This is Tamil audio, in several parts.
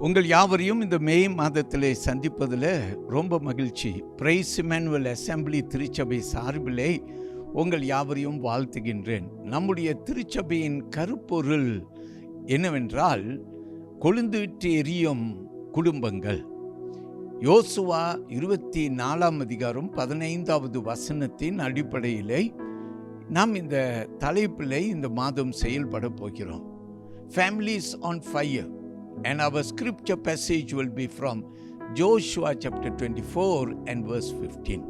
உங்கள் யாவரையும் இந்த மே மாதத்திலே சந்திப்பதில் ரொம்ப மகிழ்ச்சி. பிரைஸ் இம்மானுவேல் அசெம்பிளி திருச்சபை சார்பிலே உங்கள் யாவரையும் வாழ்த்துகின்றேன். நம்முடைய திருச்சபையின் கருப்பொருள் என்னவென்றால், கொழுந்துவிட்டு எரியும் குடும்பங்கள். யோசுவா 24 அதிகாரம் 15வது வசனத்தின் அடிப்படையிலே நாம் இந்த தலைப்பிலே இந்த மாதம் செயல்பட போகிறோம். Families on fire. And our scripture passage will be from Joshua chapter 24 and verse 15.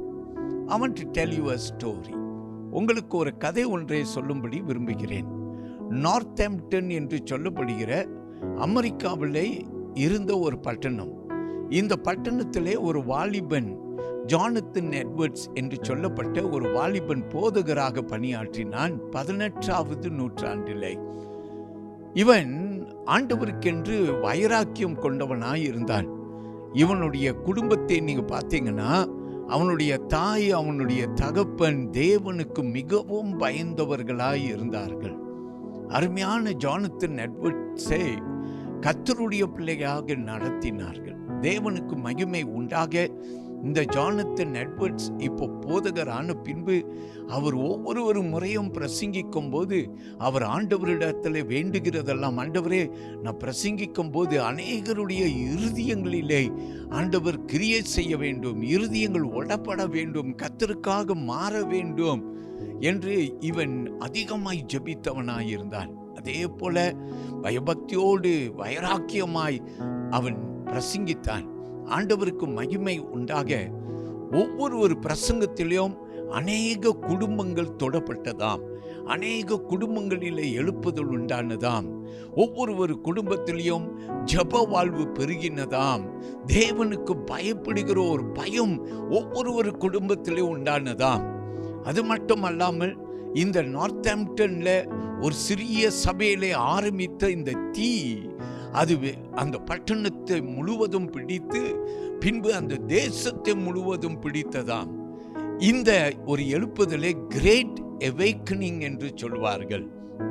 I want to tell you a story. உங்களுக்கு ஒரு கதை ஒன்றை சொல்லும்படி விரும்புகிறேன். நார்த்தாம்ப்டன் என்று சொல்லப்படுகிற அமெரிக்காவிலே இருந்த ஒரு பட்டணம். இந்த பட்டணத்திலே ஒரு வாலிபன், ஜானத்தன் எட்வர்ட்ஸ் என்று சொல்லப்பட்ட ஒரு வாலிபன் போதகராக பணியாற்றினான் 18வது நூற்றாண்டிலே. இவன் ஆண்டவருக்கென்று வைராக்கியம் கொண்டவனாய் இருந்தான். இவனுடைய குடும்பத்தை நீங்க பார்த்தீங்கன்னா, அவனுடைய தாய், அவனுடைய தகப்பன் தேவனுக்கு மிகவும் பயந்தவர்களாய் இருந்தார்கள். அருமையான ஜானத்தன் எட்வர்ட்ஸை கர்த்தருடைய பிள்ளையாக நடத்தினார்கள். தேவனுக்கு மகிமை உண்டாக இந்த ஜானத்தன் எட்வர்ட்ஸ் இப்போ போதகரான பின்பு அவர் ஒவ்வொரு முறையும் பிரசங்கிக்கும் போது அவர் ஆண்டவரிடத்தில் வேண்டுகிறதெல்லாம், ஆண்டவரே, நான் பிரசங்கிக்கும் போது அநேகருடைய இருதயங்களிலே ஆண்டவர் கிரியை செய்ய வேண்டும், இருதயங்கள் உடப்பட வேண்டும், கர்த்தருக்காக மாற வேண்டும் என்று இவன் அதிகமாய் ஜெபித்தவனாயிருந்தான். அதே போல பயபக்தியோடு வைராக்கியமாய் அவன் பிரசங்கித்தான். ஆண்டவருக்கு மகிமை உண்டாக ஒவ்வொரு பிரசங்கத்திலும் அநேக குடும்பங்கள் தொடப்பட்டதாம், அநேக குடும்பங்களிலே எழுப்புதல் உண்டானதாம், ஒவ்வொரு குடும்பத்திலையும் ஜெப வாழ்வு பெருகினதாம், தேவனுக்கு பயப்படுகிற ஒரு பயம் ஒவ்வொரு குடும்பத்திலே உண்டானதாம். அது மட்டும் அல்லாமல் இந்த நார்த்தாம்ப்டன்ல ஒரு சிறிய சபையிலே ஆரம்பித்த இந்த தீ அது அந்த பட்டணத்தை முழுவதும் பிடித்து பின்பு அந்த தேசத்தை முழுவதும் பிடித்ததாம். இந்த ஒரு எழுப்புதலை கிரேட் அவேக்கனிங் என்று சொல்வார்கள்.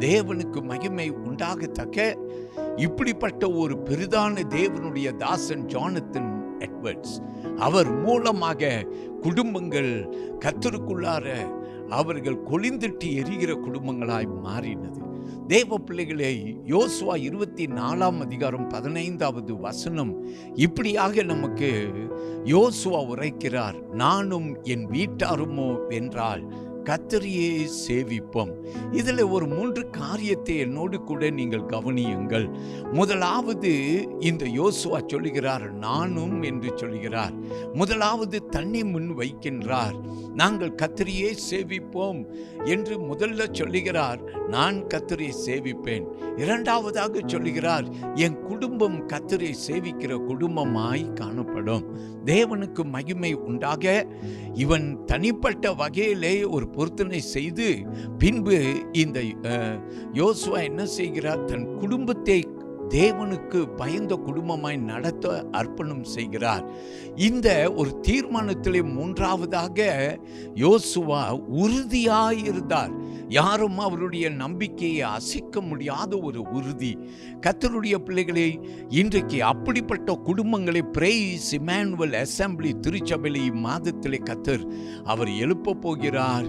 தேவனுக்கு மகிமை உண்டாகத்தக்க இப்படிப்பட்ட ஒரு பெரிதான தேவனுடைய தாசன் ஜானத்தன் எட்வர்ட்ஸ், அவர் மூலமாக குடும்பங்கள் கர்த்தருக்குள்ளார அவர்கள் கொழுந்திட்டு எரிகிற குடும்பங்களாய் மாறினது. தேவ பிள்ளைகளே, யோசுவா 24 அதிகாரம் 15வது வசனம் இப்படியாக நமக்கு யோசுவா உரைக்கிறார். நானும் என் வீட்டாருமோ என்றால் கர்த்தரையே சேவிப்போம். இதில் ஒரு 3 காரியத்தை என்னோடு கூட நீங்கள் கவனியுங்கள். முதலாவது, இந்த யோசுவா சொல்லுகிறார் நானும் என்று சொல்லுகிறார். முதலாவது தன்னை முன் வைக்கின்றார். நாங்கள் கர்த்தரையே சேவிப்போம் என்று முதல்ல சொல்லுகிறார். நான் கர்த்தரை சேவிப்பேன். இரண்டாவதாக சொல்லுகிறார், என் குடும்பம் கர்த்தரை சேவிக்கிற குடும்பமாய் காணப்படும். தேவனுக்கு மகிமை உண்டாக இவன் தனிப்பட்ட வகையிலே ஒரு பொருத்தனை செய்து பின்பு இந்த யோசுவா என்ன செய்கிறார், தன் குடும்பத்தை தேவனுக்கு பயந்த குடும்பமாய் நடத்த அர்ப்பணம் செய்கிறார். இந்த ஒரு தீர்மானத்திலே மூன்றாவதாக யோசுவா உறுதியாயிருந்தார். யாரும் அவருடைய நம்பிக்கையை அசைக்க முடியாத ஒரு உறுதி. கர்த்தருடைய பிள்ளைகளை, இன்றைக்கு அப்படிப்பட்ட குடும்பங்களை பிரைஸ் இம்மானுவேல் அசெம்பிளி திருச்சபையிலே இம்மாதத்திலே கர்த்தர் அவர் எழுப்ப போகிறார்.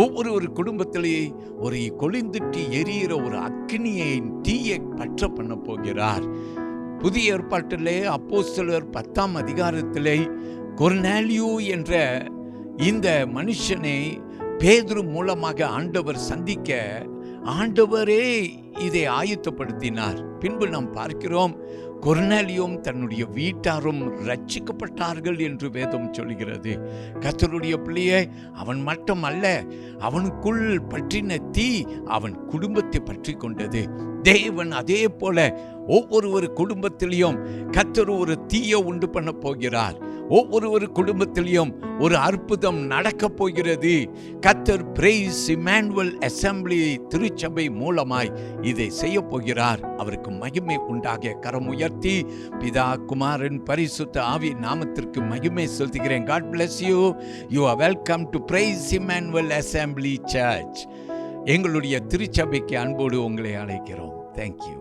ஒவ்வொரு குடும்பத்திலே ஒரு கொழுந்திட்டு எரிகிற ஒரு அக்கினியை, தீயை பற்ற பண்ண போகிறார். புதிய ஏற்பாட்டிலே அப்போஸ்தலர் 10ஆம் அதிகாரத்திலே கொர்நேலியு என்ற இந்த மனுஷனை பேதுரு மூலமாக ஆண்டவர் சந்திக்க ஆண்டவரே இதை ஆயத்தப்படுத்தினார். பின்பு நாம் பார்க்கிறோம், கொர்நேலியும் தன்னுடைய வீட்டாரும் ரட்சிக்கப்பட்டார்கள் என்று வேதம் சொல்கிறது. கர்த்தருடைய பிள்ளையே, அவன் மட்டும் அல்ல, அவனுக்குள் பற்றின தீ அவன் குடும்பத்தை பற்றி கொண்டது. தேவன் அதே போல ஒவ்வொரு குடும்பத்திலையும் கர்த்தர் ஒரு தீயை உண்டு பண்ண போகிறார். ஒவ்வொரு குடும்பத்திலையும் ஒரு அற்புதம் நடக்க போகிறது. கர்த்தர் பிரைஸ் இம்மானுவேல் அசெம்பிளி திருச்சபை மூலமாய் இதை செய்ய போகிறார். அவருக்கு மகிமை உண்டாக கரம் உயர்த்தி பிதா, குமாரன், பரிசுத்த ஆவி நாமத்திற்கு மகிமை செலுத்துகிறேன். God bless you. You are welcome to Praise Emmanuel Assembly Church. எங்களுடைய திருச்சபைக்கு அன்போடு உங்களை அழைக்கிறோம். Thank you.